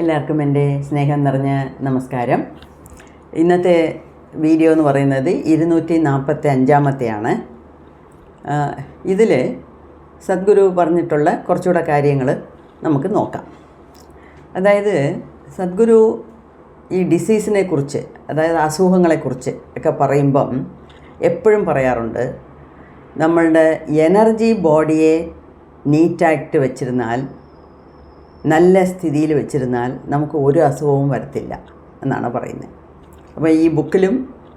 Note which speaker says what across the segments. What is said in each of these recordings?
Speaker 1: എല്ലാവർക്കും എൻ്റെ സ്നേഹം നിറഞ്ഞ നമസ്കാരം. ഇന്നത്തെ വീഡിയോ എന്ന് പറയുന്നത് 245-ാമത്തെയാണ്. ഇതിൽ സദ്ഗുരു പറഞ്ഞിട്ടുള്ള കുറച്ചുകൂടെ കാര്യങ്ങൾ നമുക്ക് നോക്കാം. അതായത് സദ്ഗുരു ഈ ഡിസീസിനെ കുറിച്ച്, അതായത് അസുഖങ്ങളെക്കുറിച്ച് ഒക്കെ പറയുമ്പം എപ്പോഴും പറയാറുണ്ട്, നമ്മളുടെ എനർജി ബോഡിയെ നീറ്റായിട്ട് വെച്ചിരുന്നാൽ, നല്ല സ്ഥിതിയിൽ വെച്ചിരുന്നാൽ നമുക്ക് ഒരു അസുഖവും വരത്തില്ല എന്നാണ് പറയുന്നത്. അപ്പോൾ ഈ ബുക്കിലും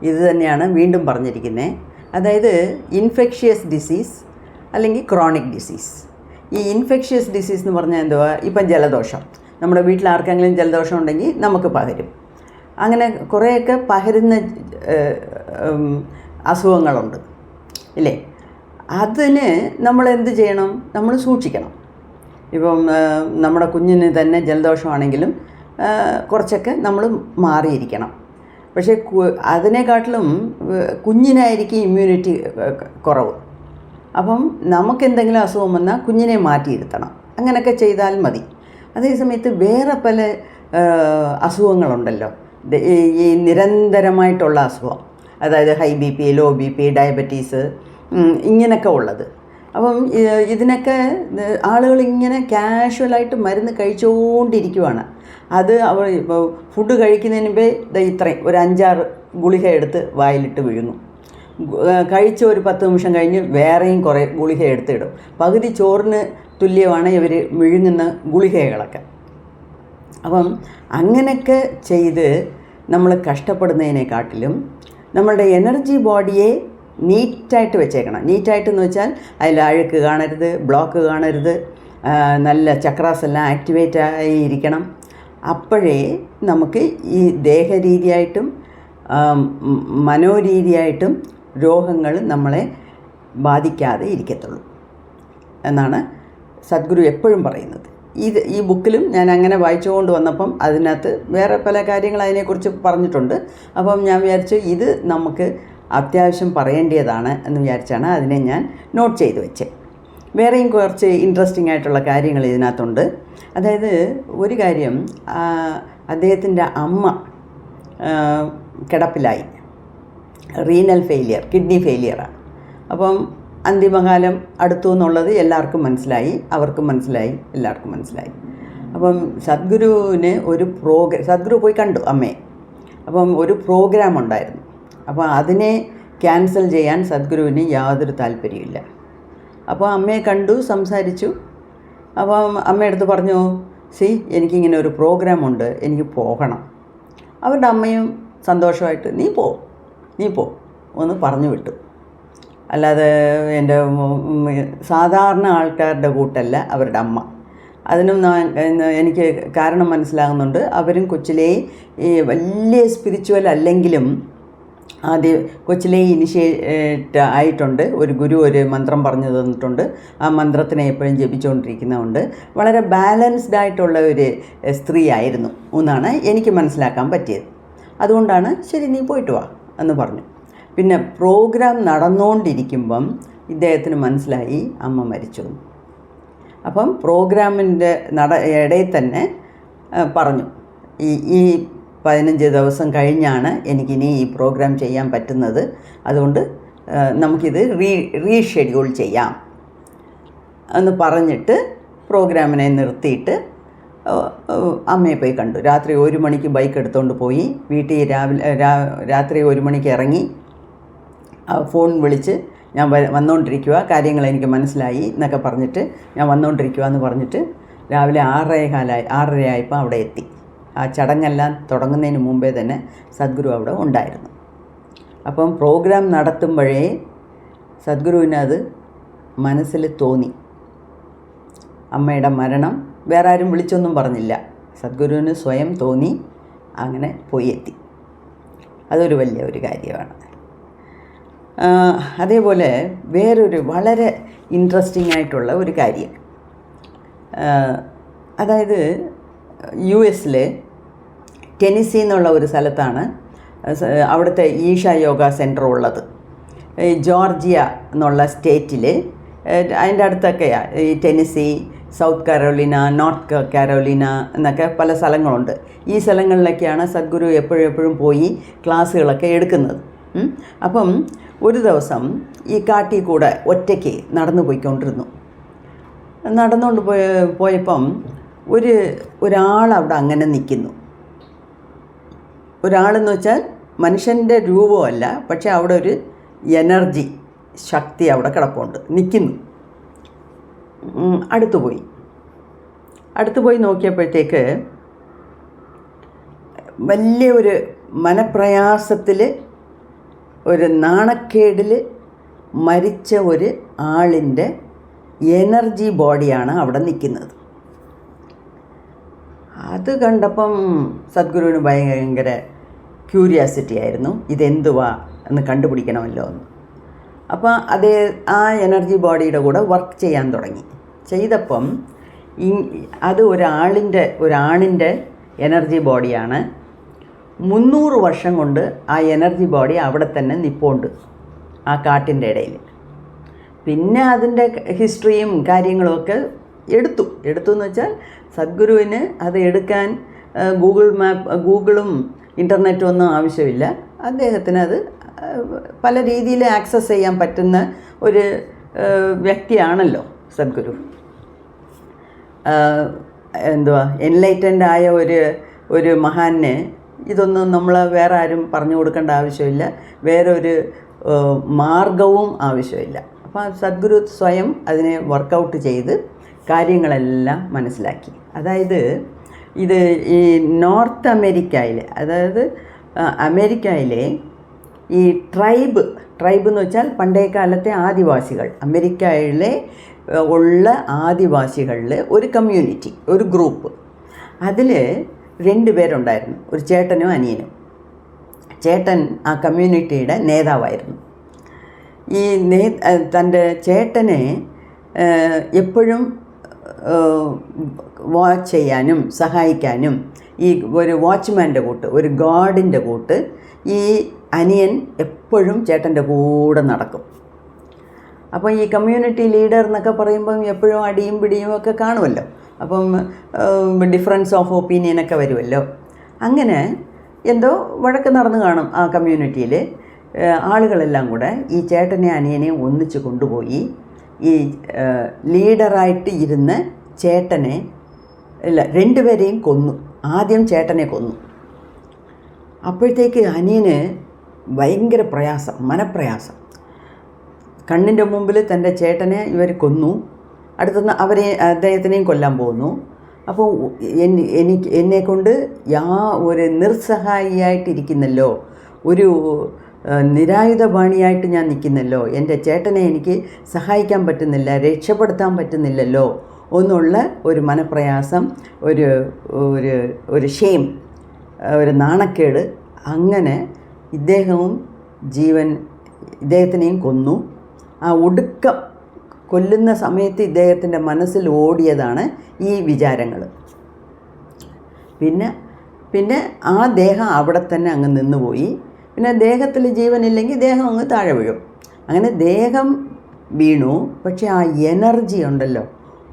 Speaker 1: ഇത് തന്നെയാണ് വീണ്ടും പറഞ്ഞിരിക്കുന്നത്. അതായത് ഇൻഫെക്ഷ്യസ് ഡിസീസ് അല്ലെങ്കിൽ ക്രോണിക് ഡിസീസ്. ഈ ഇൻഫെക്ഷ്യസ് ഡിസീസ് എന്ന് പറഞ്ഞാൽ എന്തുവാ? ഇപ്പം ജലദോഷം, നമ്മുടെ വീട്ടിൽ ആർക്കെങ്കിലും ജലദോഷം ഉണ്ടെങ്കിൽ നമുക്ക് പകരും. അങ്ങനെ കുറേയൊക്കെ പകരുന്ന അസുഖങ്ങളുണ്ട് ഇല്ലേ? അതിന് നമ്മൾ എന്ത് ചെയ്യണം? നമ്മൾ സൂക്ഷിക്കണം. ഇപ്പം നമ്മുടെ കുഞ്ഞിന് തന്നെ ജലദോഷമാണെങ്കിലും കുറച്ചൊക്കെ നമ്മൾ മാറിയിരിക്കണം. പക്ഷേ അതിനെക്കാട്ടിലും കുഞ്ഞിനായിരിക്കും ഇമ്മ്യൂണിറ്റി കുറവ്. അപ്പം നമുക്കെന്തെങ്കിലും അസുഖം വന്നാൽ കുഞ്ഞിനെ മാറ്റിയിരുത്തണം. അങ്ങനെയൊക്കെ ചെയ്താൽ മതി. അതേസമയത്ത് വേറെ പല അസുഖങ്ങളുണ്ടല്ലോ, ഈ നിരന്തരമായിട്ടുള്ള അസുഖം, അതായത് high B P, low B P, diabetes, ഇങ്ങനെയൊക്കെ ഉള്ളത്. അപ്പം ഇതിനൊക്കെ ആളുകൾ ഇങ്ങനെ കാഷ്വലായിട്ട് മരുന്ന് കഴിച്ചുകൊണ്ടിരിക്കുവാണ്. അത് ഇപ്പോൾ ഫുഡ് കഴിക്കുന്നതിന് മുമ്പേ ഇത്രയും ഒരു 5-6 ഗുളിക എടുത്ത് വായിലിട്ട് വിഴുങ്ങും. കഴിച്ച ഒരു 10 നിമിഷം കഴിഞ്ഞ് വേറെയും കുറേ ഗുളിക എടുത്തിടും. പകുതി ചോറിന് തുല്യമാണ് ഇവർ വിഴുങ്ങുന്ന ഗുളികകളൊക്കെ. അപ്പം അങ്ങനെയൊക്കെ ചെയ്ത് നമ്മൾ കഷ്ടപ്പെടുന്നതിനെക്കാട്ടിലും നമ്മളുടെ എനർജി ബോഡിയെ നീറ്റായിട്ട് വെച്ചേക്കണം. നീറ്റായിട്ടെന്ന് വെച്ചാൽ അതിൽ അഴുക്ക് കാണരുത്, ബ്ലോക്ക് കാണരുത്, നല്ല ചക്രാസ് എല്ലാം ആക്ടിവേറ്റ് ആയിരിക്കണം. അപ്പോഴേ നമുക്ക് ഈ ദേഹരീതിയായിട്ടും മനോരീതിയായിട്ടും രോഗങ്ങൾ നമ്മളെ ബാധിക്കാതെ ഇരിക്കത്തുള്ളൂ എന്നാണ് സദ്ഗുരു എപ്പോഴും പറയുന്നത്. ഈ ബുക്കിലും ഞാൻ അങ്ങനെ വായിച്ചുകൊണ്ട് വന്നപ്പം അതിനകത്ത് വേറെ പല കാര്യങ്ങൾ അതിനെക്കുറിച്ച് പറഞ്ഞിട്ടുണ്ട്. അപ്പം ഞാൻ വിചാരിച്ചു ഇത് നമുക്ക് അത്യാവശ്യം പറയേണ്ടതാണ് എന്ന് വിചാരിച്ചാണ് അതിനെ ഞാൻ നോട്ട് ചെയ്ത് വെച്ചത്. വേറെയും കുറച്ച് ഇൻട്രസ്റ്റിംഗ് ആയിട്ടുള്ള കാര്യങ്ങൾ ഇതിനകത്തുണ്ട്. അതായത് ഒരു കാര്യം, അദ്ദേഹത്തിൻ്റെ അമ്മ കിടപ്പിലായി, റീനൽ ഫെയിലിയർ, കിഡ്നി ഫെയിലിയറാണ്. അപ്പം അന്തിമകാലം അടുത്തു എന്നുള്ളത് എല്ലാവർക്കും മനസ്സിലായി, അവർക്കും മനസ്സിലായി, എല്ലാവർക്കും മനസ്സിലായി. അപ്പം സദ്ഗുരുവിന് സദ്ഗുരു പോയി കണ്ടു അമ്മയെ. അപ്പം ഒരു പ്രോഗ്രാം ഉണ്ടായിരുന്നു. അപ്പോൾ അതിനെ ക്യാൻസൽ ചെയ്യാൻ സദ്ഗുരുവിന് യാതൊരു താല്പര്യമില്ല. അപ്പോൾ അമ്മയെ കണ്ടു, സംസാരിച്ചു. അപ്പം അമ്മയടുത്ത് പറഞ്ഞു, എനിക്കിങ്ങനെ ഒരു പ്രോഗ്രാമുണ്ട്, എനിക്ക് പോകണം. അവരുടെ അമ്മയും സന്തോഷമായിട്ട് നീ പോ ഒന്ന് പറഞ്ഞു വിട്ടു. അല്ലാതെ എൻ്റെ സാധാരണ ആൾക്കാരുടെ കൂട്ടല്ല അവരുടെ അമ്മ. അതിനും എനിക്ക് കാരണം മനസ്സിലാകുന്നുണ്ട്. അവരും കൊച്ചിലേ വലിയ സ്പിരിച്വൽ അല്ലെങ്കിലും ആദ്യം കൊച്ചിലേ ഇനിഷ്യേറ്റ് ആയിട്ടുണ്ട്. ഒരു ഗുരു ഒരു മന്ത്രം പറഞ്ഞു തന്നിട്ടുണ്ട്. ആ മന്ത്രത്തിനെ എപ്പോഴും ജപിച്ചുകൊണ്ടിരിക്കുന്നതുകൊണ്ട് വളരെ ബാലൻസ്ഡ് ആയിട്ടുള്ള ഒരു സ്ത്രീ ആയിരുന്നു എന്നാണ് എനിക്ക് മനസ്സിലാക്കാൻ പറ്റിയത്. അതുകൊണ്ടാണ് ശരി നീ പോയിട്ട് വാ എന്ന് പറഞ്ഞു. പിന്നെ പ്രോഗ്രാം നടന്നുകൊണ്ടിരിക്കുമ്പം ഇദ്ദേഹത്തിന് മനസ്സിലായി അമ്മ മരിച്ചു. അപ്പം പ്രോഗ്രാമിൻ്റെ ഇടയിൽ തന്നെ പറഞ്ഞു, ഈ 15 ദിവസം കഴിഞ്ഞാണ് എനിക്കിനി ഈ പ്രോഗ്രാം ചെയ്യാൻ പറ്റുന്നത്, അതുകൊണ്ട് നമുക്കിത് റീഷെഡ്യൂൾ ചെയ്യാം എന്ന് പറഞ്ഞിട്ട് പ്രോഗ്രാമിനെ നിർത്തിയിട്ട് അമ്മയെ പോയി കണ്ടു. രാത്രി 1 മണിക്ക് ബൈക്ക് എടുത്തുകൊണ്ട് പോയി വീട്ടിൽ രാത്രി 1 മണിക്ക് ഇറങ്ങി. ഫോൺ വിളിച്ച് ഞാൻ വന്നുകൊണ്ടിരിക്കുക, കാര്യങ്ങൾ എനിക്ക് മനസ്സിലായി എന്നൊക്കെ പറഞ്ഞിട്ട് ഞാൻ വന്നുകൊണ്ടിരിക്കുക എന്ന് പറഞ്ഞിട്ട് രാവിലെ 6:15 ആയപ്പോൾ അവിടെ എത്തി. ആ ചടങ്ങെല്ലാം തുടങ്ങുന്നതിന് മുമ്പേ തന്നെ സദ്ഗുരു അവിടെ ഉണ്ടായിരുന്നു. അപ്പം പ്രോഗ്രാം നടത്തുമ്പോഴേ സദ്ഗുരുവിനത് മനസ്സിൽ തോന്നി. അമ്മയുടെ മരണം വേറെ ആരും വിളിച്ചൊന്നും പറഞ്ഞില്ല, സദ്ഗുരുവിന് സ്വയം തോന്നി. അങ്ങനെ പോയി എത്തി. അതൊരു വലിയ ഒരു കാര്യമാണ്. അതേപോലെ വേറൊരു വളരെ ഇൻട്രസ്റ്റിംഗ് ആയിട്ടുള്ള ഒരു കാര്യം, അതായത് US ടെന്നസി എന്നുള്ള ഒരു സ്ഥലത്താണ് അവിടുത്തെ ഈഷ യോഗ സെൻറ്റർ ഉള്ളത്. ജോർജിയ എന്നുള്ള സ്റ്റേറ്റിൽ അതിൻ്റെ അടുത്തൊക്കെയാണ് ഈ Tennessee, South Carolina, North Carolina എന്നൊക്കെ പല സ്ഥലങ്ങളുണ്ട്. ഈ സ്ഥലങ്ങളിലൊക്കെയാണ് സദ്ഗുരു എപ്പോഴും പോയി ക്ലാസ്സുകളൊക്കെ എടുക്കുന്നത്. അപ്പം ഒരു ദിവസം ഈ കാട്ടിൽ കൂടെ ഒറ്റയ്ക്ക് നടന്നു പോയിക്കൊണ്ടിരുന്നു. നടന്നുകൊണ്ട് പോയപ്പം ഒരാളവിടെ അങ്ങനെ നിൽക്കുന്നു. ഒരാളെന്ന് വെച്ചാൽ മനുഷ്യൻ്റെ രൂപമല്ല, പക്ഷെ അവിടെ ഒരു എനർജി, ശക്തി അവിടെ കിടപ്പുണ്ട്, നിൽക്കുന്നു. അടുത്തു പോയി നോക്കിയപ്പോഴത്തേക്ക് വലിയ ഒരു മനപ്രയാസത്തിൽ, ഒരു നാണക്കേടിൽ മരിച്ച ഒരു ആളിൻ്റെ എനർജി ബോഡിയാണ് അവിടെ നിൽക്കുന്നത്. അത് കണ്ടപ്പം സദ്ഗുരുവിന് ഭയങ്കര ക്യൂരിയാസിറ്റി ആയിരുന്നു, ഇതെന്തുവാ എന്ന് കണ്ടുപിടിക്കണമല്ലോ എന്ന്. അപ്പോൾ ആ എനർജി ബോഡിയുടെ കൂടെ വർക്ക് ചെയ്യാൻ തുടങ്ങി. ചെയ്തപ്പം അത് ഒരാണിൻ്റെ എനർജി ബോഡിയാണ്. 300 വർഷം കൊണ്ട് ആ എനർജി ബോഡി അവിടെ തന്നെ നിൽപ്പുണ്ട്, ആ കാട്ടിൻ്റെ ഇടയിൽ. പിന്നെ അതിൻ്റെ ഹിസ്റ്ററിയും കാര്യങ്ങളുമൊക്കെ എടുത്തു എന്ന് വെച്ചാൽ സദ്ഗുരുവിന് അത് എടുക്കാൻ ഗൂഗിളും ഇൻ്റർനെറ്റും ഒന്നും ആവശ്യമില്ല. അദ്ദേഹത്തിന് അത് പല രീതിയിൽ ആക്സസ് ചെയ്യാൻ പറ്റുന്ന ഒരു വ്യക്തിയാണല്ലോ സദ്ഗുരു. എൻലൈറ്റൻഡ് ആയ ഒരു മഹാന് ഇതൊന്നും നമ്മൾ വേറെ ആരും പറഞ്ഞു കൊടുക്കേണ്ട ആവശ്യമില്ല, വേറെ ഒരു മാർഗവും ആവശ്യമില്ല. അപ്പോൾ സദ്ഗുരു സ്വയം അതിനെ വർക്കൗട്ട് ചെയ്ത് കാര്യങ്ങളെല്ലാം മനസ്സിലാക്കി. അതായത് ഇത് ഈ നോർത്ത് അമേരിക്കയിൽ, അതായത് അമേരിക്കയിലെ ഈ ട്രൈബ് എന്ന് വെച്ചാൽ പണ്ടേ കാലത്തെ ആദിവാസികൾ, അമേരിക്കയിലെ ഉള്ള ആദിവാസികളിൽ ഒരു കമ്മ്യൂണിറ്റി, ഒരു ഗ്രൂപ്പ്. അതിൽ 2 പേരുണ്ടായിരുന്നു, ഒരു ചേട്ടനും അനിയനും. ചേട്ടൻ ആ കമ്മ്യൂണിറ്റിയുടെ നേതാവായിരുന്നു. ഈ തൻ്റെ ചേട്ടനെ എപ്പോഴും വാച്ച് ചെയ്യാനും സഹായിക്കാനും ഈ ഒരു വാച്ച്മാൻ്റെ കൂട്ട്, ഒരു ഗാർഡിൻ്റെ കൂട്ട് ഈ അനിയൻ എപ്പോഴും ചേട്ടൻ്റെ കൂടെ നടക്കും. അപ്പോൾ ഈ കമ്മ്യൂണിറ്റി ലീഡർ എന്നൊക്കെ പറയുമ്പം എപ്പോഴും അടിയും പിടിയും ഒക്കെ കാണുമല്ലോ. അപ്പം ഡിഫറൻസ് ഓഫ് ഒപ്പീനിയനൊക്കെ വരുമല്ലോ. അങ്ങനെ എന്തോ വഴക്ക് നടന്നു കാണും ആ കമ്മ്യൂണിറ്റിയിൽ. ആളുകളെല്ലാം കൂടെ ഈ ചേട്ടനെ അനിയനെ ഒന്നിച്ച് കൊണ്ടുപോയി ഈ ലീഡറായിട്ട് ഇരുന്ന് ചേട്ടനെ 2 പേരെയും കൊന്നു. ആദ്യം ചേട്ടനെ കൊന്നു. അപ്പോഴത്തേക്ക് അനിയന് ഭയങ്കര മനപ്രയാസം. കണ്ണിൻ്റെ മുമ്പിൽ തൻ്റെ ചേട്ടനെ ഇവർ കൊന്നു, അടുത്തുനിന്ന് അദ്ദേഹത്തിനെയും കൊല്ലാൻ പോകുന്നു. അപ്പോൾ എന്നെക്കൊണ്ട് ഒരു നിസ്സഹായിയായിട്ടിരിക്കുന്നല്ലോ, ഒരു നിരായുധപാണിയായിട്ട് ഞാൻ നിൽക്കുന്നല്ലോ, എൻ്റെ ചേട്ടനെ എനിക്ക് സഹായിക്കാൻ പറ്റുന്നില്ല, രക്ഷപ്പെടുത്താൻ പറ്റുന്നില്ലല്ലോ എന്നുള്ള ഒരു മനപ്രയാസം, ഒരു ഷെയിം, ഒരു നാണക്കേട്. അങ്ങനെ ഇദ്ദേഹത്തിനെയും കൊന്നു. ആ ഒടുക്കം കൊല്ലുന്ന സമയത്ത് ഇദ്ദേഹത്തിൻ്റെ മനസ്സിൽ ഓടിയതാണ് ഈ വിചാരങ്ങൾ. പിന്നെ ആ ദേഹം അവിടെ തന്നെ അങ്ങ് നിന്നുപോയി. പിന്നെ ദേഹത്തിൽ ജീവനില്ലെങ്കിൽ ദേഹം അങ്ങ് താഴെ വീഴും. അങ്ങനെ ദേഹം വീണു, പക്ഷെ ആ എനർജി ഉണ്ടല്ലോ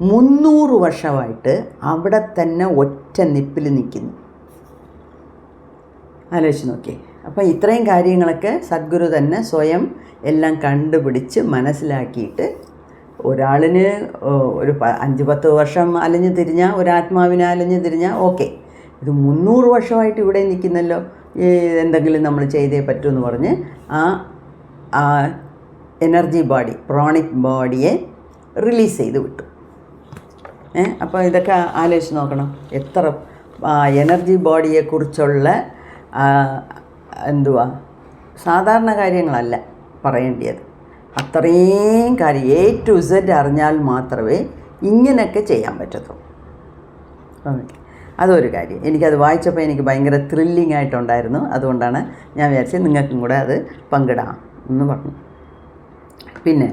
Speaker 1: 300 വർഷമായിട്ട് അവിടെ തന്നെ ഒറ്റ നിപ്പിൽ നിൽക്കുന്നു. ആലോചിച്ച് നോക്കിയേ. അപ്പോൾ ഇത്രയും കാര്യങ്ങളൊക്കെ സദ്ഗുരു തന്നെ സ്വയം എല്ലാം കണ്ടുപിടിച്ച് മനസ്സിലാക്കിയിട്ട്, ഒരാളിന് ഒരു 5-10 വർഷം അലഞ്ഞു തിരിഞ്ഞാൽ, ഒരാത്മാവിനെ അലഞ്ഞു തിരിഞ്ഞാൽ ഓക്കെ, ഇത് 300 വർഷമായിട്ട് ഇവിടെ നിൽക്കുന്നല്ലോ, എന്തെങ്കിലും നമ്മൾ ചെയ്തേ പറ്റുമെന്ന് പറഞ്ഞ് ആ എനർജി ബോഡി, പ്രോണിക് ബോഡിയെ റിലീസ് ചെയ്ത് വിട്ടു. അപ്പോൾ ഇതൊക്കെ ആലോചിച്ച് നോക്കണം. എത്ര എനർജി ബോഡിയെക്കുറിച്ചുള്ള സാധാരണ കാര്യങ്ങളല്ല പറയേണ്ടത്. അത്രയും കാര്യം A to Z അറിഞ്ഞാൽ മാത്രമേ ഇങ്ങനെയൊക്കെ ചെയ്യാൻ പറ്റത്തുള്ളൂ. അതൊരു കാര്യം. എനിക്കത് വായിച്ചപ്പോൾ എനിക്ക് ഭയങ്കര ത്രില്ലിംഗ് ആയിട്ടുണ്ടായിരുന്നു. അതുകൊണ്ടാണ് ഞാൻ വിചാരിച്ചത് നിങ്ങൾക്കും കൂടെ അത് പങ്കിടാം എന്ന് പറഞ്ഞു. പിന്നെ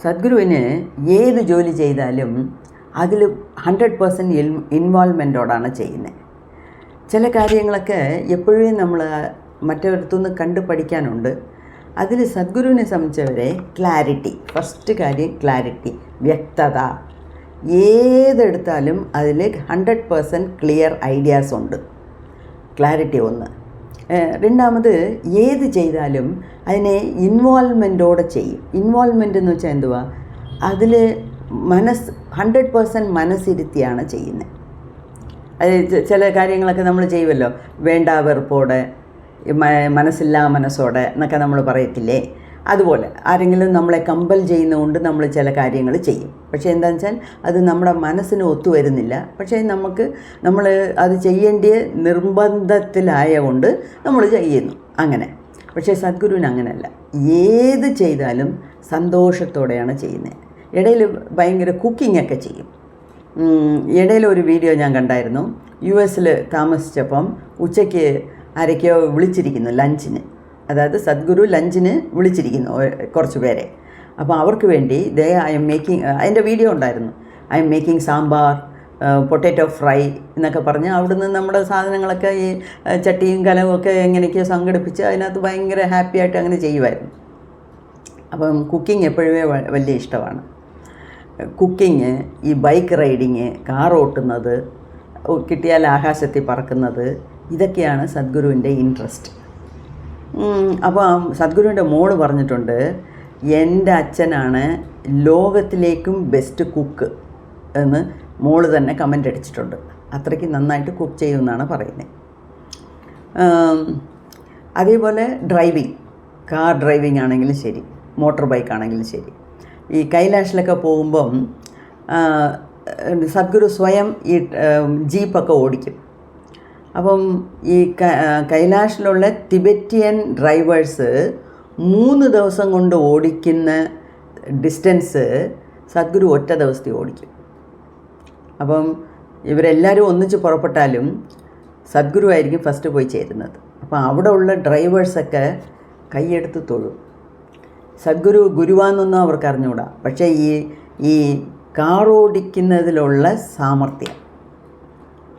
Speaker 1: സദ്ഗുരുവിന് ഏത് ജോലി ചെയ്താലും അതിൽ 100% ഇൻവോൾവ്മെൻറ്റോടാണ് ചെയ്യുന്നത്. ചില കാര്യങ്ങളൊക്കെ എപ്പോഴും നമ്മൾ മറ്റൊരിടത്തുനിന്ന് കണ്ട് പഠിക്കാനുണ്ട്. അതിൽ സദ്ഗുരുവിനെ സംബന്ധിച്ചവരെ ക്ലാരിറ്റി, ഫസ്റ്റ് കാര്യം ക്ലാരിറ്റി, വ്യക്തത. ഏതെടുത്താലും അതിൽ 100% ക്ലിയർ ഐഡിയാസ് ഉണ്ട്. ക്ലാരിറ്റി ഒന്ന്. രണ്ടാമത് ഏത് ചെയ്താലും അതിനെ ഇൻവോൾവ്മെൻറ്റോടെ ചെയ്യും. ഇൻവോൾവ്മെൻ്റ് എന്ന് വെച്ചാൽ എന്തുവാ, അതിൽ 100% മനസ്സിരുത്തിയാണ് ചെയ്യുന്നത്. അത് ചില കാര്യങ്ങളൊക്കെ നമ്മൾ ചെയ്യുമല്ലോ, വേണ്ട വെറുപ്പോടെ, മനസ്സില്ലാ മനസ്സോടെ എന്നൊക്കെ നമ്മൾ പറയത്തില്ലേ, അതുപോലെ ആരെങ്കിലും നമ്മളെ കമ്പൽ ചെയ്യുന്നതുകൊണ്ട് നമ്മൾ ചില കാര്യങ്ങൾ ചെയ്യും. പക്ഷേ എന്താണെന്ന് വെച്ചാൽ അത് നമ്മുടെ മനസ്സിന് ഒത്തുവരുന്നില്ല. പക്ഷേ നമ്മൾ അത് ചെയ്യേണ്ടിയ നിർബന്ധത്തിലായതുകൊണ്ട് നമ്മൾ ചെയ്യുന്നു അങ്ങനെ. പക്ഷേ സദ്ഗുരുവിന് അങ്ങനെയല്ല, ഏത് ചെയ്താലും സന്തോഷത്തോടെയാണ് ചെയ്യുന്നത്. ഇടയിൽ ഭയങ്കര കുക്കിങ്ങൊക്കെ ചെയ്യും. ഇടയിൽ ഒരു വീഡിയോ ഞാൻ കണ്ടായിരുന്നു. US താമസിച്ചപ്പം ഉച്ചയ്ക്ക് ആരൊക്കെയോ വിളിച്ചിരിക്കുന്നു ലഞ്ചിന്. അതായത് സദ്ഗുരു ലഞ്ചിന് വിളിച്ചിരിക്കുന്നു കുറച്ച് പേരെ. അപ്പോൾ അവർക്ക് വേണ്ടി ഐ എം മേക്കിംഗ്, അതിൻ്റെ വീഡിയോ ഉണ്ടായിരുന്നു. I M making sambar, potato fry എന്നൊക്കെ പറഞ്ഞ് അവിടുന്ന് നമ്മുടെ സാധനങ്ങളൊക്കെ ഈ ചട്ടിയും കലവും ഒക്കെ എങ്ങനെയൊക്കെയോ സംഘടിപ്പിച്ച് അതിനകത്ത് ഭയങ്കര ഹാപ്പി ആയിട്ട് അങ്ങനെ ചെയ്യുമായിരുന്നു. അപ്പം കുക്കിംഗ് എപ്പോഴുമേ വലിയ ഇഷ്ടമാണ്. കുക്കിങ്, ഈ ബൈക്ക് റൈഡിങ്, കാർ ഓട്ടുന്നത്, കിട്ടിയാൽ ആകാശത്തിൽ പറക്കുന്നത്, ഇതൊക്കെയാണ് സദ്ഗുരുവിൻ്റെ ഇൻട്രസ്റ്റ്. അപ്പോൾ സദ്ഗുരുവിൻ്റെ മോള് പറഞ്ഞിട്ടുണ്ട്, എൻ്റെ അച്ഛനാണ് ലോകത്തിലേക്കും ബെസ്റ്റ് കുക്ക് എന്ന് മോള് തന്നെ കമൻ്റ് അടിച്ചിട്ടുണ്ട്. അത്രയ്ക്ക് നന്നായിട്ട് കുക്ക് ചെയ്യുമെന്നാണ് പറയുന്നത്. അതേപോലെ ഡ്രൈവിങ്, കാർ ഡ്രൈവിംഗ് ആണെങ്കിലും ശരി, മോട്ടോർ ബൈക്ക് ആണെങ്കിലും ശരി, ഈ കൈലാഷിലൊക്കെ പോകുമ്പം സദ്ഗുരു സ്വയം ഈ ജീപ്പൊക്കെ ഓടിക്കും. അപ്പം ഈ കൈലാഷിലുള്ള ടിബറ്റിയൻ ഡ്രൈവേഴ്സ് 3 ദിവസം കൊണ്ട് ഓടിക്കുന്ന ഡിസ്റ്റൻസ് സദ്ഗുരു ഒറ്റ ദിവസത്തിൽ ഓടിക്കും. അപ്പം ഇവരെല്ലാവരും ഒന്നിച്ച് പുറപ്പെട്ടാലും സദ്ഗുരു ആയിരിക്കും ഫസ്റ്റ് പോയി ചേരുന്നത്. അപ്പം അവിടെ ഉള്ള ഡ്രൈവേഴ്സൊക്കെ കൈയെടുത്ത് തൊഴും. സദ്ഗുരു ഗുരുവാന്നൊന്നും അവർക്ക് അറിഞ്ഞുകൂടാ. പക്ഷേ ഈ കാർ ഓടിക്കുന്നതിലുള്ള സാമർഥ്യം,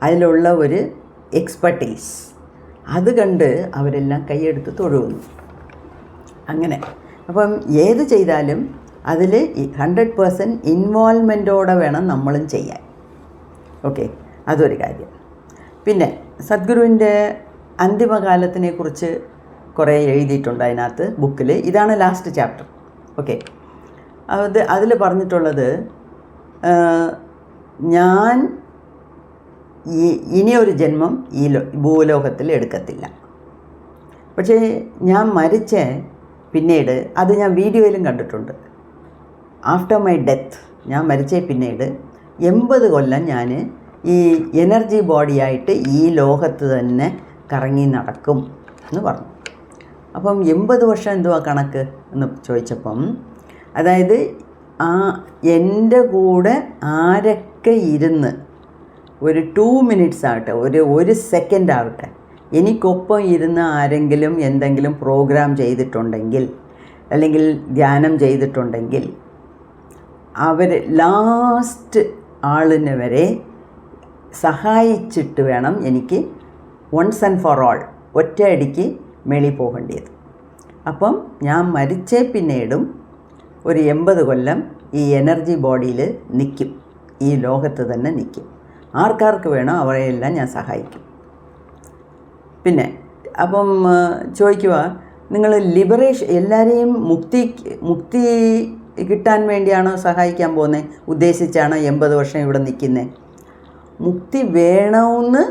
Speaker 1: അതിലുള്ള ഒരു എക്സ്പെർട്ടീസ്, അത് കണ്ട് അവരെല്ലാം കൈയെടുത്ത് തൊഴുന്നു. അങ്ങനെ അപ്പം ഏത് ചെയ്താലും അതിൽ 100% ഇൻവോൾവ്മെൻറ്റോടെ വേണം നമ്മളും ചെയ്യാൻ. ഓക്കെ, അതൊരു കാര്യം. പിന്നെ സദ്ഗുരുവിൻ്റെ അന്തിമകാലത്തിനെക്കുറിച്ച് കുറേ എഴുതിയിട്ടുണ്ട് അതിനകത്ത് ബുക്കിൽ. ഇതാണ് ലാസ്റ്റ് ചാപ്റ്റർ. ഓക്കെ, അതിൽ പറഞ്ഞിട്ടുള്ളത്, ഞാൻ ഇനിയൊരു ജന്മം ഈ ഭൂലോകത്തിൽ എടുക്കത്തില്ല. പക്ഷേ ഞാൻ മരിച്ച പിന്നീട്, അത് ഞാൻ വീഡിയോയിലും കണ്ടിട്ടുണ്ട്, ആഫ്റ്റർ മൈ ഡെത്ത്, ഞാൻ മരിച്ച പിന്നീട് 80 കൊല്ലം ഞാൻ ഈ എനർജി ബോഡിയായിട്ട് ഈ ലോകത്ത് തന്നെ കറങ്ങി നടക്കും എന്ന് പറഞ്ഞു. അപ്പം 80 വർഷം എന്തുവാ കണക്ക് എന്ന് ചോദിച്ചപ്പം, അതായത് എൻ്റെ കൂടെ ആരൊക്കെ ഇരുന്ന് ഒരു 2 മിനിറ്റ്സ് ആകട്ടെ, ഒരു സെക്കൻഡ് ആകട്ടെ, എനിക്കൊപ്പം ഇരുന്ന് ആരെങ്കിലും എന്തെങ്കിലും പ്രോഗ്രാം ചെയ്തിട്ടുണ്ടെങ്കിൽ അല്ലെങ്കിൽ ധ്യാനം ചെയ്തിട്ടുണ്ടെങ്കിൽ അവർ ലാസ്റ്റ് ആളിനെ വരെ സഹായിച്ചിട്ട് വേണം എനിക്ക് വൺസ് ആൻഡ് ഫോർ ഓൾ ഒറ്റയടിക്ക് മേളിൽ പോകേണ്ടത്. അപ്പം ഞാൻ മരിച്ച പിന്നീടും ഒരു 80 കൊല്ലം ഈ എനർജി ബോഡിയിൽ നിൽക്കും, ഈ ലോകത്ത് തന്നെ നിൽക്കും. ആർക്കാർക്ക് വേണോ അവരെയെല്ലാം ഞാൻ സഹായിക്കും. പിന്നെ അപ്പം ചോദിക്കുക, നിങ്ങൾ ലിബറേഷൻ, എല്ലാവരെയും മുക്തി കിട്ടാൻ വേണ്ടിയാണോ സഹായിക്കാൻ പോകുന്നത്, ഉദ്ദേശിച്ചാണ് 80 വർഷം ഇവിടെ നിൽക്കുന്നത്? മുക്തി വേണമെന്ന്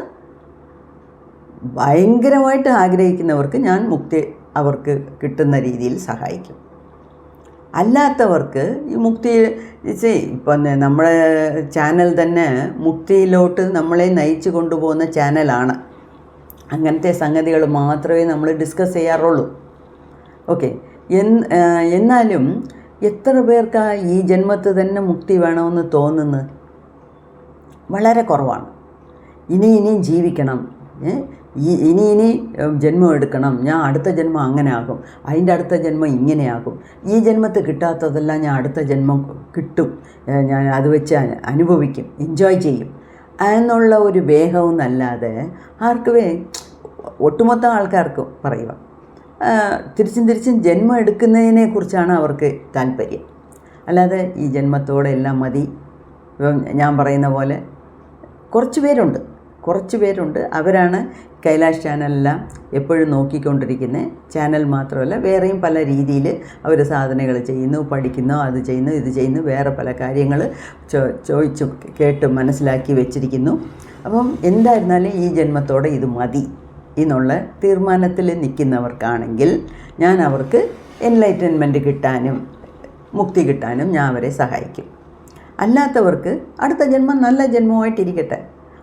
Speaker 1: ഭയങ്കരമായിട്ട് ആഗ്രഹിക്കുന്നവർക്ക് ഞാൻ മുക്തി അവർക്ക് കിട്ടുന്ന രീതിയിൽ സഹായിക്കും. അല്ലാത്തവർക്ക് ഈ മുക്തി, ഇപ്പം നമ്മുടെ ചാനൽ തന്നെ മുക്തിയിലോട്ട് നമ്മളെ നയിച്ചു കൊണ്ടുപോകുന്ന ചാനലാണ്. അങ്ങനത്തെ സംഗതികൾ മാത്രമേ നമ്മൾ ഡിസ്കസ് ചെയ്യാറുള്ളൂ. ഓക്കെ, എന്നാലും എത്ര പേർക്ക് ഈ ജന്മത്ത് തന്നെ മുക്തി വേണമെന്ന് തോന്നുന്നത്? വളരെ കുറവാണ്. ഇനിയും ജീവിക്കണം, ഇനി ജന്മം എടുക്കണം, ഞാൻ അടുത്ത ജന്മം അങ്ങനെ ആകും, അതിൻ്റെ അടുത്ത ജന്മം ഇങ്ങനെയാകും, ഈ ജന്മത്ത് കിട്ടാത്തതെല്ലാം ഞാൻ അടുത്ത ജന്മം കിട്ടും, ഞാൻ അത് വെച്ച് അനുഭവിക്കും, എൻജോയ് ചെയ്യും എന്നുള്ള ഒരു വേഗവും അല്ലാതെ ഒട്ടുമൊത്തം ആൾക്കാർക്കും പറയുക, തിരിച്ചും ജന്മം എടുക്കുന്നതിനെക്കുറിച്ചാണ് അവർക്ക് താല്പര്യം. അല്ലാതെ ഈ ജന്മത്തോടെ എല്ലാം മതി, ഇപ്പം ഞാൻ പറയുന്ന പോലെ കുറച്ച് പേരുണ്ട് അവരാണ് കൈലാഷ് ചാനലെല്ലാം എപ്പോഴും നോക്കിക്കൊണ്ടിരിക്കുന്നത്. ചാനൽ മാത്രമല്ല, വേറെയും പല രീതിയിൽ അവർ സാധനകൾ ചെയ്യുന്നു, പഠിക്കുന്നു, അത് ചെയ്യുന്നു, ഇത് ചെയ്യുന്നു, വേറെ പല കാര്യങ്ങൾ ചോദിച്ചു കേട്ട് മനസ്സിലാക്കി വെച്ചിരിക്കുന്നു. അപ്പം എന്തായിരുന്നാലും ഈ ജന്മത്തോടെ ഇത് മതി എന്നുള്ള തീരുമാനത്തിൽ നിൽക്കുന്നവർക്കാണെങ്കിൽ ഞാൻ അവർക്ക് എൻലൈറ്റൻമെൻറ്റ് കിട്ടാനും മുക്തി കിട്ടാനും ഞാൻ അവരെ സഹായിക്കും. അല്ലാത്തവർക്ക് അടുത്ത ജന്മം നല്ല ജന്മമായിട്ടിരിക്കട്ടെ,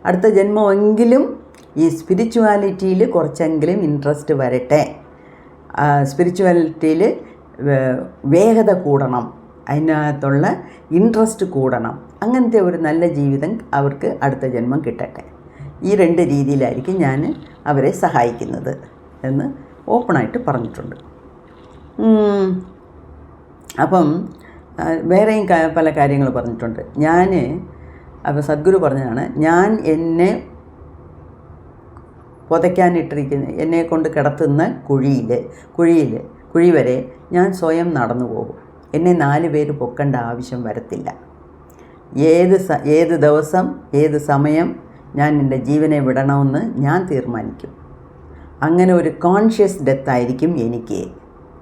Speaker 1: അടുത്ത ജന്മമെങ്കിലും ഈ സ്പിരിച്വാലിറ്റിയിൽ കുറച്ചെങ്കിലും ഇൻട്രസ്റ്റ് വരട്ടെ, സ്പിരിച്വാലിറ്റിയിൽ വേഗത കൂടണം, അതിനകത്തുള്ള ഇൻട്രസ്റ്റ് കൂടണം, അങ്ങനത്തെ ഒരു നല്ല ജീവിതം അവർക്ക് അടുത്ത ജന്മം കിട്ടട്ടെ. ഈ 2 രീതിയിലായിരിക്കും ഞാൻ അവരെ സഹായിക്കുന്നത് എന്ന് ഓപ്പണായിട്ട് പറഞ്ഞിട്ടുണ്ട്. അപ്പം വേറെയും പല കാര്യങ്ങൾ പറഞ്ഞിട്ടുണ്ട്. അപ്പോൾ സദ്ഗുരു പറഞ്ഞതാണ്, ഞാൻ എന്നെ പുതയ്ക്കാനിട്ടിരിക്കുന്ന, എന്നെ കൊണ്ട് കിടത്തുന്ന കുഴി വരെ ഞാൻ സ്വയം നടന്നു പോകും. എന്നെ 4 പേര് പൊക്കേണ്ട ആവശ്യം വരത്തില്ല. ഏത് ദിവസം ഏത് സമയം ഞാൻ എൻ്റെ ജീവനെ വിടണമെന്ന് ഞാൻ തീരുമാനിക്കും. അങ്ങനെ ഒരു കോൺഷ്യസ് ഡെത്തായിരിക്കും എനിക്ക്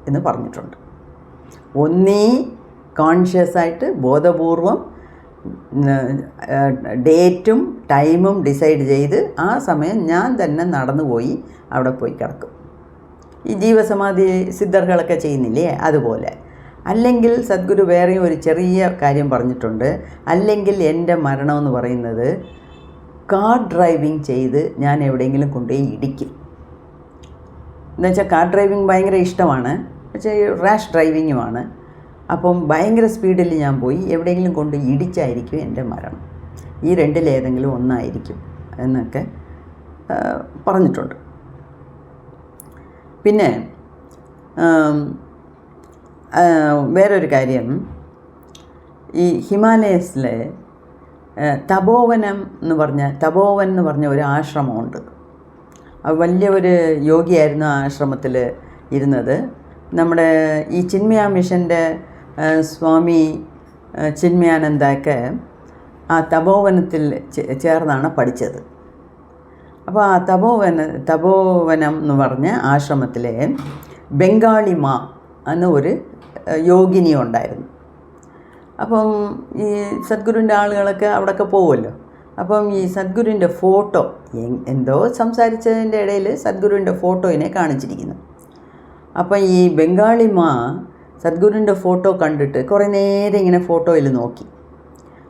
Speaker 1: എന്ന് പറഞ്ഞിട്ടുണ്ട്. ഒന്നീ കോൺഷ്യസായിട്ട് ബോധപൂർവം ഡേറ്റും ടൈമും ഡിസൈഡ് ചെയ്ത് ആ സമയം ഞാൻ തന്നെ നടന്നുപോയി അവിടെ പോയി കിടക്കും. ഈ ജീവസമാധി സിദ്ധർകളൊക്കെ ചെയ്യുന്നില്ലേ, അതുപോലെ. അല്ലെങ്കിൽ സദ്ഗുരു വേറെയും ഒരു ചെറിയ കാര്യം പറഞ്ഞിട്ടുണ്ട്. അല്ലെങ്കിൽ എൻ്റെ മരണമെന്ന് പറയുന്നത് കാർ ഡ്രൈവിംഗ് ചെയ്ത് ഞാൻ എവിടെയെങ്കിലും കൊണ്ടുപോയി ഇടിക്കും. എന്നുവെച്ചാൽ കാർ ഡ്രൈവിംഗ് ഭയങ്കര ഇഷ്ടമാണ്, പക്ഷേ റാഷ് ഡ്രൈവിങ്ങുമാണ്. അപ്പം ഭയങ്കര സ്പീഡിൽ ഞാൻ പോയി എവിടെയെങ്കിലും കൊണ്ട് ഇടിച്ചായിരിക്കും എൻ്റെ മരണം. ഈ 2-ലേതെങ്കിലും ഒന്നായിരിക്കും എന്നൊക്കെ പറഞ്ഞിട്ടുണ്ട്. പിന്നെ വേറൊരു കാര്യം, ഈ ഹിമാലയസിലെ തപോവൻ എന്ന് പറഞ്ഞ ഒരു ആശ്രമമുണ്ട്. വലിയ ഒരു യോഗിയായിരുന്നു ആ ആശ്രമത്തിൽ ഇരുന്നത്. നമ്മുടെ ഈ ചിന്മയ മിഷൻ്റെ സ്വാമി ചിന്മയാനന്ദയൊക്കെ ആ തപോവനത്തിൽ ചേർന്നാണ് പഠിച്ചത്. അപ്പോൾ ആ തപോവനം എന്ന് പറഞ്ഞ ആശ്രമത്തിലെ ബംഗാളി മാ എന്ന ഒരു യോഗിനി ഉണ്ടായിരുന്നു. അപ്പം ഈ സദ്ഗുരുവിൻ്റെ ആളുകളൊക്കെ അവിടെയൊക്കെ പോകുമല്ലോ. അപ്പം ഈ സദ്ഗുരുവിൻ്റെ ഫോട്ടോ എന്തോ സംസാരിച്ചതിൻ്റെ ഇടയിൽ സദ്ഗുരുവിൻ്റെ ഫോട്ടോയിനെ കാണിച്ചിരിക്കുന്നു. അപ്പം ഈ ബംഗാളി മാ സദ്ഗുരുവിൻ്റെ ഫോട്ടോ കണ്ടിട്ട് കുറേ നേരം ഇങ്ങനെ ഫോട്ടോയിൽ നോക്കി.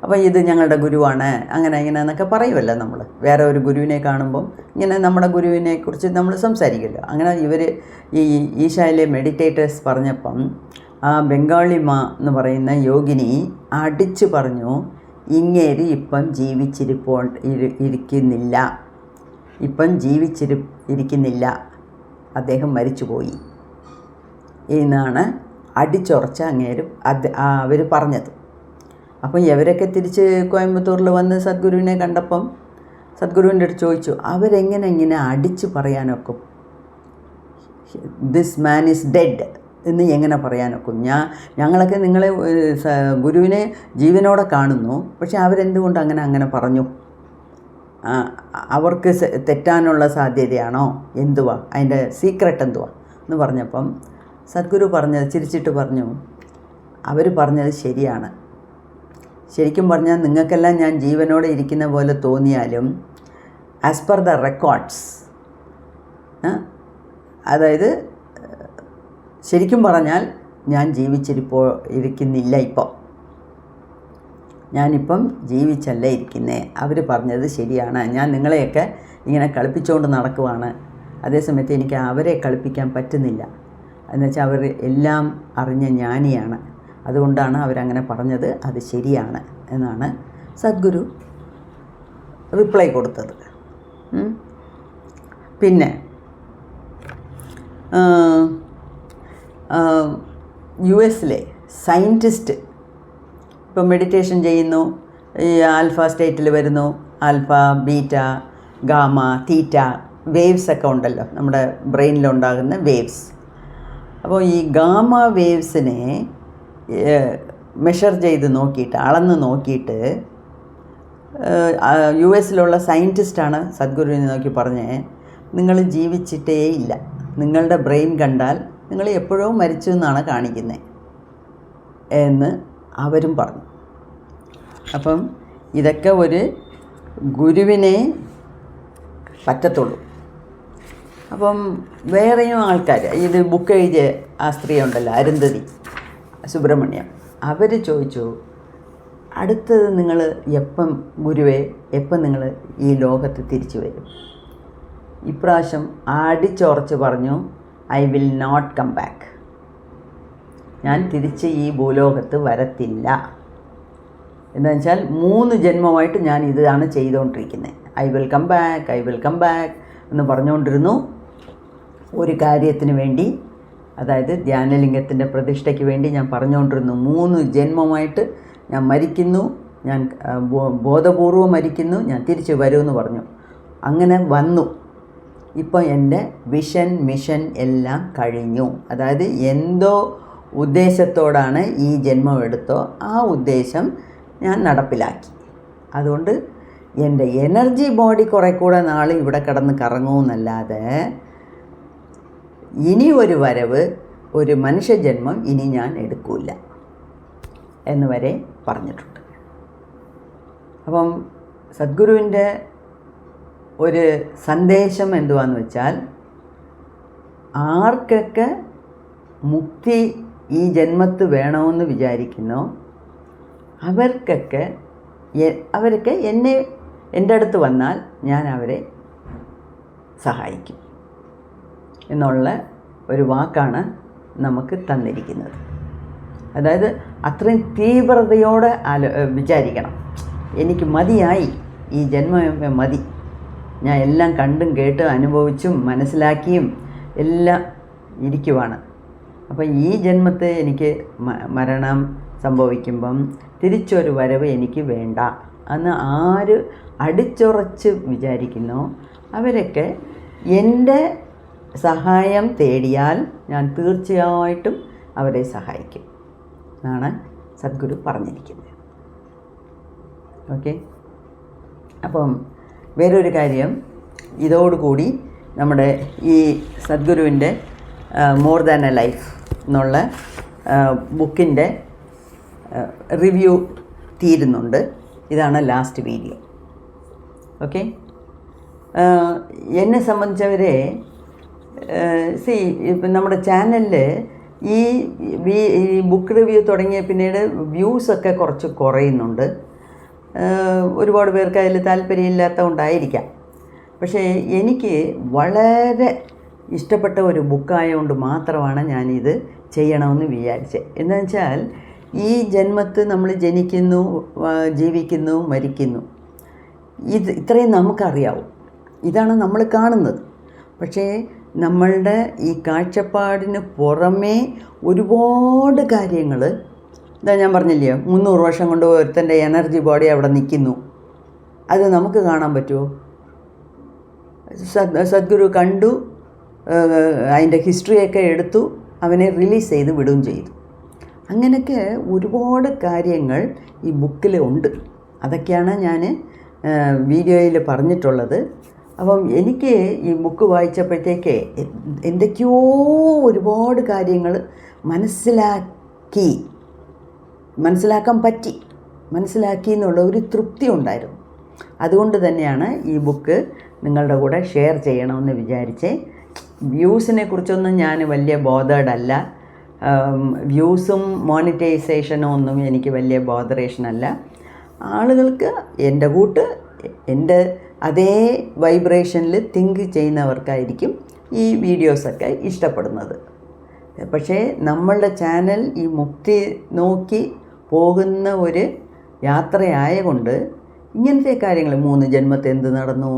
Speaker 1: അപ്പോൾ ഇത് ഞങ്ങളുടെ ഗുരുവാണ്, അങ്ങനെ ഇങ്ങനെ എന്നൊക്കെ പറയുമല്ലോ നമ്മൾ. വേറെ ഒരു ഗുരുവിനെ കാണുമ്പം ഇങ്ങനെ നമ്മുടെ ഗുരുവിനെ കുറിച്ച് നമ്മൾ സംസാരിക്കുമല്ലോ. അങ്ങനെ ഇവർ ഈ ഈശായിലെ മെഡിറ്റേറ്റേഴ്സ് പറഞ്ഞപ്പം ആ ബംഗാളി മാ എന്ന് പറയുന്ന യോഗിനി അടിച്ചു പറഞ്ഞു, ഇങ്ങേര് ഇപ്പം ജീവിച്ചിരിക്കുന്നില്ല, അദ്ദേഹം മരിച്ചുപോയി എന്നാണ് അടിച്ചുറച്ച അങ്ങേരും അവർ പറഞ്ഞത്. അപ്പം ഇവരൊക്കെ തിരിച്ച് കോയമ്പത്തൂരിൽ വന്ന് സദ്ഗുരുവിനെ കണ്ടപ്പം സദ്ഗുരുവിൻ്റെ അടുത്ത് ചോദിച്ചു, അവരെങ്ങനെ ഇങ്ങനെ അടിച്ച് പറയാനൊക്കും, ദിസ് മാൻ ഈസ് ഡെഡ് എന്ന് എങ്ങനെ പറയാനൊക്കും? ഞങ്ങളൊക്കെ നിങ്ങളെ ഗുരുവിനെ ജീവനോടെ കാണുന്നു, പക്ഷെ അവരെന്തുകൊണ്ട് അങ്ങനെ പറഞ്ഞു? അവർക്ക് തെറ്റാനുള്ള സാധ്യതയാണോ? എന്തുവാ അതിൻ്റെ സീക്രട്ട് എന്തുവാ എന്ന് പറഞ്ഞപ്പം സദ്ഗുരു ചിരിച്ചിട്ട് പറഞ്ഞു, അവർ പറഞ്ഞത് ശരിയാണ്. ശരിക്കും പറഞ്ഞാൽ നിങ്ങൾക്കെല്ലാം ഞാൻ ജീവനോടെ ഇരിക്കുന്ന പോലെ തോന്നിയാലും ആസ് പെർ ദ റെക്കോർഡ്സ്, അതായത് ശരിക്കും പറഞ്ഞാൽ ഞാൻ ഇരിക്കുന്നില്ല. ഞാനിപ്പം ജീവിച്ചല്ല ഇരിക്കുന്നേ. അവർ പറഞ്ഞത് ശരിയാണ്. ഞാൻ നിങ്ങളെയൊക്കെ ഇങ്ങനെ കളിപ്പിച്ചുകൊണ്ട് നടക്കുവാണ്. അതേസമയത്ത് എനിക്ക് അവരെ കളിപ്പിക്കാൻ പറ്റുന്നില്ല. എന്നുവെച്ചാൽ അവർ എല്ലാം അറിഞ്ഞ ജ്ഞാനിയാണ്. അതുകൊണ്ടാണ് അവരങ്ങനെ പറഞ്ഞത്. അത് ശരിയാണ് എന്നാണ് സദ്ഗുരു റിപ്ലൈ കൊടുത്തത്. പിന്നെ US-ലെ സയൻറ്റിസ്റ്റ് ഇപ്പോൾ മെഡിറ്റേഷൻ ചെയ്യുന്നു, ഈ ആൽഫ സ്റ്റേറ്റിൽ വരുന്നു, ആൽഫ, ബീറ്റ, ഗാമ, തീറ്റ വേവ്സ് ഒക്കെ ഉണ്ടല്ലോ നമ്മുടെ ബ്രെയിനിലുണ്ടാകുന്ന വേവ്സ്. അപ്പോൾ ഈ ഗാമ വേവ്സിനെ മെഷർ ചെയ്ത് നോക്കിയിട്ട്, അളന്ന് നോക്കിയിട്ട് US സയൻറ്റിസ്റ്റാണ് സദ്ഗുരുവിനെ നോക്കി പറഞ്ഞേ, നിങ്ങൾ ജീവിച്ചിട്ടേ ഇല്ല, നിങ്ങളുടെ ബ്രെയിൻ കണ്ടാൽ നിങ്ങൾ എപ്പോഴോ മരിച്ചു എന്നാണ് കാണിക്കുന്നത് എന്ന് അവരും പറഞ്ഞു. അപ്പം ഇതൊക്കെ ഒരു ഗുരുവിനെ പറ്റത്തുള്ളൂ. അപ്പം വേറെയും ആൾക്കാർ, ഇത് ബുക്ക് എഴുതിയ ആ സ്ത്രീ ഉണ്ടല്ലോ, അരുന്ധതി സുബ്രഹ്മണ്യം, അവർ ചോദിച്ചു, അടുത്തത് നിങ്ങൾ എപ്പം ഗുരുവേ, എപ്പം നിങ്ങൾ ഈ ലോകത്ത് തിരിച്ചു വരും? ഇപ്രാവശ്യം അടിച്ചുറച്ച് പറഞ്ഞു, I will not come back, ഞാൻ തിരിച്ച് ഈ ഭൂലോകത്ത് വരത്തില്ല. എന്താണെന്ന് വെച്ചാൽ 3 ജന്മമായിട്ട് ഞാൻ ഇതാണ് ചെയ്തുകൊണ്ടിരിക്കുന്നത്. I will come back, I will come back എന്ന് പറഞ്ഞുകൊണ്ടിരുന്നു. ഒരു കാര്യത്തിന് വേണ്ടി, അതായത് ധ്യാനലിംഗത്തിൻ്റെ പ്രതിഷ്ഠയ്ക്ക് വേണ്ടി ഞാൻ പറഞ്ഞുകൊണ്ടിരുന്നു, 3 ജന്മമായിട്ട് ഞാൻ മരിക്കുന്നു, ഞാൻ ബോധപൂർവം മരിക്കുന്നു, ഞാൻ തിരിച്ച് വരുമെന്ന് പറഞ്ഞു. അങ്ങനെ വന്നു. ഇപ്പോൾ എൻ്റെ വിഷൻ മിഷൻ എല്ലാം കഴിഞ്ഞു. അതായത് എന്തോ ഉദ്ദേശത്തോടാണ് ഈ ജന്മം എടുത്തോ ആ ഉദ്ദേശം ഞാൻ നടപ്പിലാക്കി. അതുകൊണ്ട് എൻ്റെ എനർജി ബോഡി കുറേ കൂടെ നാൾ ഇവിടെ കിടന്ന് കറങ്ങുമെന്നല്ലാതെ ഇനി ഒരു വരവ്, ഒരു മനുഷ്യജന്മം ഇനി ഞാൻ എടുക്കില്ല എന്ന് വരെ പറഞ്ഞിട്ടുണ്ട്. അപ്പം സദ്ഗുരുവിൻ്റെ ഒരു സന്ദേശം എന്തുവാന്ന് വെച്ചാൽ, ആർക്കൊക്കെ മുക്തി ഈ ജന്മത്ത് വേണമെന്ന് വിചാരിക്കുന്നോ അവർക്ക് എൻ്റെ അടുത്ത് വന്നാൽ ഞാൻ അവരെ സഹായിക്കും എന്നുള്ള ഒരു വാക്കാണ് നമുക്ക് തന്നിരിക്കുന്നത്. അതായത് അത്രയും തീവ്രതയോടെ വിചാരിക്കണം, എനിക്ക് മതിയായി, ഈ ജന്മം മതി, ഞാൻ എല്ലാം കണ്ടും കേട്ടും അനുഭവിച്ചും മനസ്സിലാക്കിയും എല്ലാം ഇരിക്കുവാണ്. അപ്പം ഈ ജന്മത്തെ എനിക്ക് മരണം സംഭവിക്കുമ്പം തിരിച്ചൊരു വരവ് എനിക്ക് വേണ്ട എന്ന് ആര് അടിച്ചുറച്ച് വിചാരിക്കുന്നോ അവരൊക്കെ എൻ്റെ സഹായം തേടിയാൽ ഞാൻ തീർച്ചയായിട്ടും അവരെ സഹായിക്കും എന്നാണ് സദ്ഗുരു പറഞ്ഞിരിക്കുന്നത്. ഓക്കെ, അപ്പം വേറൊരു കാര്യം, ഇതോടുകൂടി നമ്മുടെ ഈ സദ്ഗുരുവിൻ്റെ മോർ ദാൻ എ ലൈഫ് എന്നുള്ള ബുക്കിൻ്റെ റിവ്യൂ തീരുന്നുണ്ട്. ഇതാണ് ലാസ്റ്റ് വീഡിയോ. ഓക്കെ, എന്നെ സംബന്ധിച്ചവരെ ഇപ്പം നമ്മുടെ ചാനലിൽ ഈ ബുക്ക് റിവ്യൂ തുടങ്ങിയ പിന്നീട് വ്യൂസൊക്കെ കുറച്ച് കുറയുന്നുണ്ട്. ഒരുപാട് പേർക്ക് അതിൽ താല്പര്യമില്ലാത്ത കൊണ്ടായിരിക്കാം. പക്ഷേ എനിക്ക് വളരെ ഇഷ്ടപ്പെട്ട ഒരു ബുക്കായതുകൊണ്ട് മാത്രമാണ് ഞാനിത് ചെയ്യണമെന്ന് വിചാരിച്ചത്. എന്താണെന്ന് വെച്ചാൽ ഈ ജന്മത്ത് നമ്മൾ ജനിക്കുന്നു, ജീവിക്കുന്നു, മരിക്കുന്നു, ഇത്രയും നമുക്കറിയാവും, ഇതാണ് നമ്മൾ കാണുന്നത്. പക്ഷേ നമ്മളുടെ ഈ കാഴ്ചപ്പാടിന് പുറമേ ഒരുപാട് കാര്യങ്ങൾ, ഇതാ ഞാൻ പറഞ്ഞില്ലേ, 300 വർഷം കൊണ്ട് ഒരുത്തൻ്റെ എനർജി ബോഡി അവിടെ നിൽക്കുന്നു, അത് നമുക്ക് കാണാൻ പറ്റുമോ? സദ്ഗുരു കണ്ടു, അതിൻ്റെ ഹിസ്റ്ററിയൊക്കെ എടുത്തു, അവനെ റിലീസ് ചെയ്ത് വിടുകയും ചെയ്തു. അങ്ങനെയൊക്കെ ഒരുപാട് കാര്യങ്ങൾ ഈ ബുക്കിൽ ഉണ്ട്. അതൊക്കെയാണ് ഞാൻ വീഡിയോയിൽ പറഞ്ഞിട്ടുള്ളത്. അപ്പം എനിക്ക് ഈ ബുക്ക് വായിച്ചപ്പോഴത്തേക്ക് എന്തൊക്കെയോ ഒരുപാട് കാര്യങ്ങൾ മനസ്സിലാക്കി എന്നുള്ള ഒരു തൃപ്തി ഉണ്ടായിരുന്നു. അതുകൊണ്ട് തന്നെയാണ് ഈ ബുക്ക് നിങ്ങളുടെ കൂടെ ഷെയർ ചെയ്യണമെന്ന് വിചാരിച്ചേ. വ്യൂസിനെ കുറിച്ചൊന്നും ഞാൻ വലിയ ബോധേഡ് അല്ല. വ്യൂസും മോണിറ്റൈസേഷനും ഒന്നും എനിക്ക് വലിയ ബോധറേഷനല്ല. ആളുകൾക്ക് എൻ്റെ അതേ വൈബ്രേഷനിൽ തിങ്ക് ചെയ്യുന്നവർക്കായിരിക്കും ഈ വീഡിയോസൊക്കെ ഇഷ്ടപ്പെടുന്നത്. പക്ഷേ നമ്മളുടെ ചാനൽ ഈ മുക്തി നോക്കി പോകുന്ന ഒരു യാത്രയായതുകൊണ്ട് ഇങ്ങനത്തെ കാര്യങ്ങൾ, 3 ജന്മത്തെ എന്ത് നടന്നു,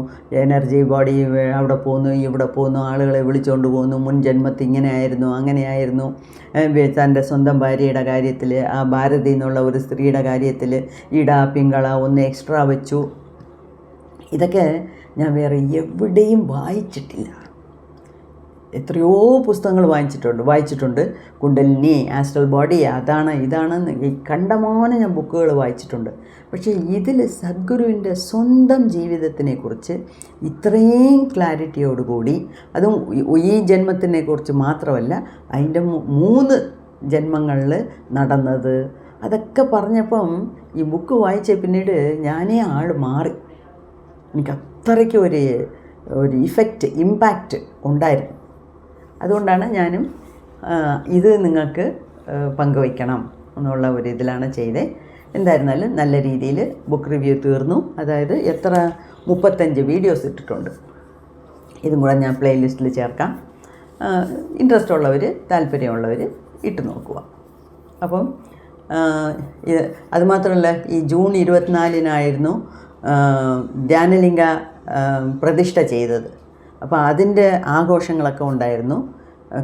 Speaker 1: എനർജി ബോഡി അവിടെ പോകുന്നു, ഇവിടെ പോകുന്നു, ആളുകളെ വിളിച്ചുകൊണ്ട് പോകുന്നു, മുൻ ജന്മത്തിൽ ഇങ്ങനെയായിരുന്നു, അങ്ങനെയായിരുന്നു, തൻ്റെ സ്വന്തം ഭാര്യയുടെ കാര്യത്തിൽ, ആ ഭാരതി എന്നുള്ള ഒരു സ്ത്രീയുടെ കാര്യത്തിൽ പിങ്കള ഒന്ന് എക്സ്ട്രാ വെച്ചു, ഇതൊക്കെ ഞാൻ വേറെ എവിടെയും വായിച്ചിട്ടില്ല. എത്രയോ പുസ്തകങ്ങൾ വായിച്ചിട്ടുണ്ട്. കുണ്ടലിനി, ആസ്ട്രൽ ബോഡി, അതാണ് ഇതാണെന്ന് ഈ കണ്ടമാനം ഞാൻ ബുക്കുകൾ വായിച്ചിട്ടുണ്ട്. പക്ഷേ ഇതിൽ സദ്ഗുരുവിൻ്റെ സ്വന്തം ജീവിതത്തിനെക്കുറിച്ച് ഇത്രയും ക്ലാരിറ്റിയോടുകൂടി, അതും ഈ ജന്മത്തിനെ കുറിച്ച് മാത്രമല്ല, അതിൻ്റെ 3 ജന്മങ്ങളിൽ നടന്നത് അതൊക്കെ പറഞ്ഞപ്പം ഈ ബുക്ക് വായിച്ച പിന്നീട് ഞാനേ ആൾ മാറി. എനിക്ക് അത്രയ്ക്ക് ഒരു ഇമ്പാക്റ്റ് ഉണ്ടായിരുന്നു. അതുകൊണ്ടാണ് ഞാനും ഇത് നിങ്ങൾക്ക് പങ്കുവയ്ക്കണം എന്നുള്ള ഒരു ഇതിലാണ് ചെയ്തത്. എന്തായിരുന്നാലും നല്ല രീതിയിൽ ബുക്ക് റിവ്യൂ തീർന്നു. അതായത് 35 വീഡിയോസ് ഇട്ടിട്ടുണ്ട്. ഇതും കൂടെ ഞാൻ പ്ലേലിസ്റ്റിൽ ചേർക്കാം. ഇൻട്രസ്റ്റ് ഉള്ളവർ, താല്പര്യമുള്ളവർ ഇട്ട് നോക്കുക. അപ്പം അതുമാത്രമല്ല, ഈ ജൂൺ 24-നായിരുന്നു ധ്യാനലിംഗ പ്രതിഷ്ഠ ചെയ്തത്. അപ്പോൾ അതിൻ്റെ ആഘോഷങ്ങളൊക്കെ ഉണ്ടായിരുന്നു.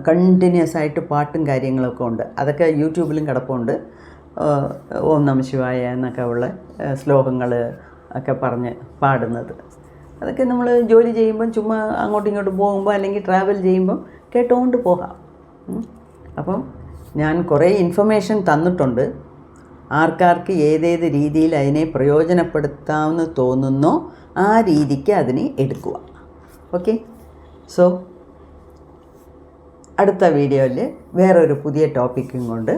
Speaker 1: കണ്ടിന്യൂസ് ആയിട്ട് പാട്ടും കാര്യങ്ങളൊക്കെ ഉണ്ട്. അതൊക്കെ യൂട്യൂബിലും കിടപ്പുണ്ട്. ഓം നമ ശിവായ എന്നൊക്കെ ഉള്ള ശ്ലോകങ്ങൾ ഒക്കെ പറഞ്ഞ് പാടുന്നത്. അതൊക്കെ നമ്മൾ ജോലി ചെയ്യുമ്പം, ചുമ്മാ അങ്ങോട്ടും ഇങ്ങോട്ടും പോകുമ്പോൾ, അല്ലെങ്കിൽ ട്രാവൽ ചെയ്യുമ്പം കേട്ടുകൊണ്ട് പോകാം. അപ്പം ഞാൻ കുറേ ഇൻഫർമേഷൻ തന്നിട്ടുണ്ട്. ആർക്കാർക്ക് ഏതേത് രീതിയിൽ അതിനെ പ്രയോജനപ്പെടുത്താമെന്ന് തോന്നുന്നോ ആ രീതിക്ക് അതിനെ എടുക്കുക. ഓക്കെ, സോ അടുത്ത വീഡിയോയിൽ വേറൊരു പുതിയ ടോപ്പിക്കും കൊണ്ട്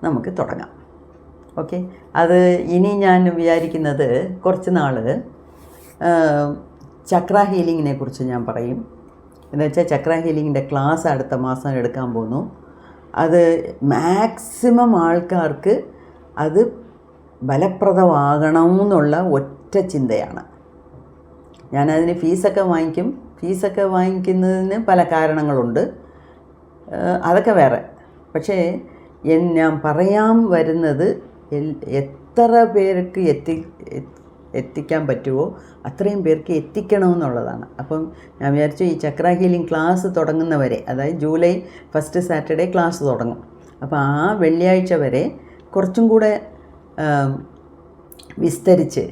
Speaker 1: നമുക്ക് തുടങ്ങാം. ഓക്കെ, അത് ഇനി ഞാൻ വിചാരിക്കുന്നത് കുറച്ച് നാൾ ചക്ര ഹീലിങ്ങിനെ കുറിച്ച് ഞാൻ പറയും. എന്ന് വെച്ചാൽ ചക്ര ഹീലിങ്ങിൻ്റെ ക്ലാസ് അടുത്ത മാസം എടുക്കാൻ പോകുന്നു. അത് മാക്സിമം ആൾക്കാർക്ക് അത് ഫലപ്രദമാകണം എന്നുള്ള ഒറ്റ ചിന്തയാണ്. ഞാനതിന് ഫീസൊക്കെ വാങ്ങിക്കും. ഫീസൊക്കെ വാങ്ങിക്കുന്നതിന് പല കാരണങ്ങളുണ്ട്, അതൊക്കെ വേറെ. പക്ഷേ ഞാൻ പറയാൻ വരുന്നത് എത്ര പേർക്ക് എത്തിക്കാൻ പറ്റുമോ അത്രയും പേർക്ക് എത്തിക്കണമെന്നുള്ളതാണ്. അപ്പം ഞാൻ വിചാരിച്ചു ഈ ചക്ര ഹീലിംഗ് ക്ലാസ് തുടങ്ങുന്നവരെ, അതായത് ജൂലൈ 1st സാറ്റർഡേ ക്ലാസ് തുടങ്ങും. അപ്പോൾ ആ വെള്ളിയാഴ്ച വരെ കുറച്ചും കൂടെ വിസ്തരിച്ച്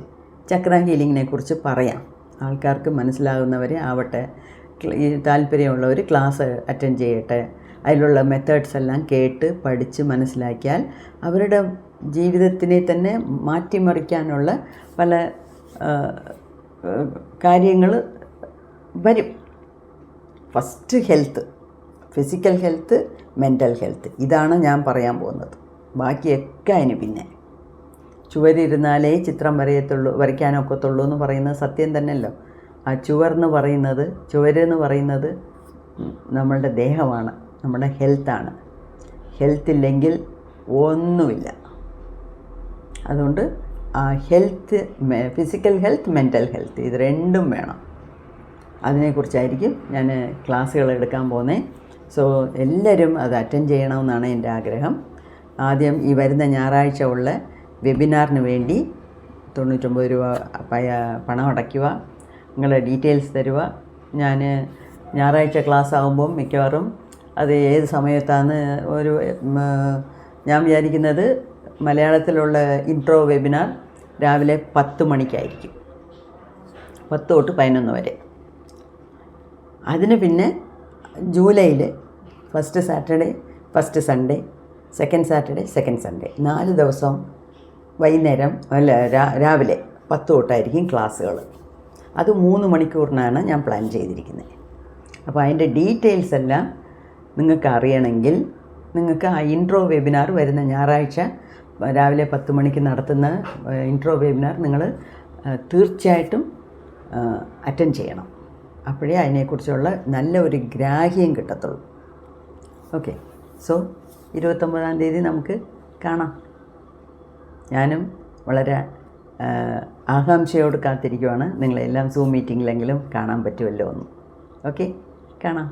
Speaker 1: ചക്ര ഹീലിങ്ങിനെ കുറിച്ച് പറയാം. ആൾക്കാർക്ക് മനസ്സിലാകുന്നവരെ ആവട്ടെ. ഈ താല്പര്യമുള്ളവർ ക്ലാസ് അറ്റൻഡ് ചെയ്യട്ടെ. അതിലുള്ള മെത്തേഡ്സ് എല്ലാം കേട്ട് പഠിച്ച് മനസ്സിലാക്കിയാൽ അവരുടെ ജീവിതത്തിനെ തന്നെ മാറ്റിമറിക്കാനുള്ള പല കാര്യങ്ങൾ വരും. First health, physical health, mental health, ഇതാണ് ഞാൻ പറയാൻ പോകുന്നത്. ബാക്കിയൊക്കെ അതിന് പിന്നെ. ചുവരിരുന്നാലേ ചിത്രം വരയ്ക്കാനൊക്കത്തുള്ളൂ എന്ന് പറയുന്നത് സത്യം തന്നെയല്ലോ. ആ ചുവരെന്ന് പറയുന്നത് നമ്മളുടെ ദേഹമാണ്, നമ്മുടെ ഹെൽത്താണ്. ഹെൽത്തില്ലെങ്കിൽ ഒന്നുമില്ല. അതുകൊണ്ട് ആ health, physical health, mental health, ഇത് രണ്ടും വേണം. അതിനെക്കുറിച്ചായിരിക്കും ഞാൻ ക്ലാസ്സുകൾ എടുക്കാൻ പോകുന്നത്. സോ എല്ലാവരും അത് അറ്റൻഡ് ചെയ്യണമെന്നാണ് എൻ്റെ ആഗ്രഹം. ആദ്യം ഈ വരുന്ന ഞായറാഴ്ച ഉള്ള വെബിനാറിന് വേണ്ടി 99 രൂപ പണം അടയ്ക്കുക. നിങ്ങളുടെ ഡീറ്റെയിൽസ് തരിക. ഞാൻ ഞായറാഴ്ച ക്ലാസ് ആകുമ്പം മിക്കവാറും അത് ഏത് സമയത്താണ് ഞാൻ വിചാരിക്കുന്നത്, മലയാളത്തിലുള്ള ഇൻട്രോ വെബിനാർ രാവിലെ 10 മണിക്കായിരിക്കും, 10 തൊട്ട് 11 വരെ. അതിന് പിന്നെ ജൂലൈയിൽ 1st Saturday, 1st Sunday, 2nd Saturday, 2nd Sunday, 4 ദിവസം വൈകുന്നേരം രാവിലെ 10 തൊട്ടായിരിക്കും ക്ലാസ്സുകൾ. അത് 3 മണിക്കൂറിനാണ് ഞാൻ പ്ലാൻ ചെയ്തിരിക്കുന്നത്. അപ്പോൾ അതിൻ്റെ ഡീറ്റെയിൽസ് എല്ലാം നിങ്ങൾക്ക് അറിയണമെങ്കിൽ നിങ്ങൾക്ക് ആ ഇൻട്രോ വെബിനാർ വരുന്ന ഞായറാഴ്ച രാവിലെ 10 മണിക്ക് നടത്തുന്ന ഇൻട്രോ വെബിനാർ നിങ്ങൾ തീർച്ചയായിട്ടും അറ്റൻഡ് ചെയ്യണം. അപ്പോഴേ അതിനെക്കുറിച്ചുള്ള നല്ല ഒരു ഗ്രാഹ്യം കിട്ടത്തുള്ളൂ. ഓക്കെ, സോ 29-ാം തീയതി നമുക്ക് കാണാം. ഞാനും വളരെ ആകാംക്ഷയോട് കാത്തിരിക്കുവാണ് നിങ്ങളെല്ലാം സൂം മീറ്റിങ്ങിലെങ്കിലും കാണാൻ പറ്റുമല്ലോ എന്ന്. ഓക്കെ, കാണാം.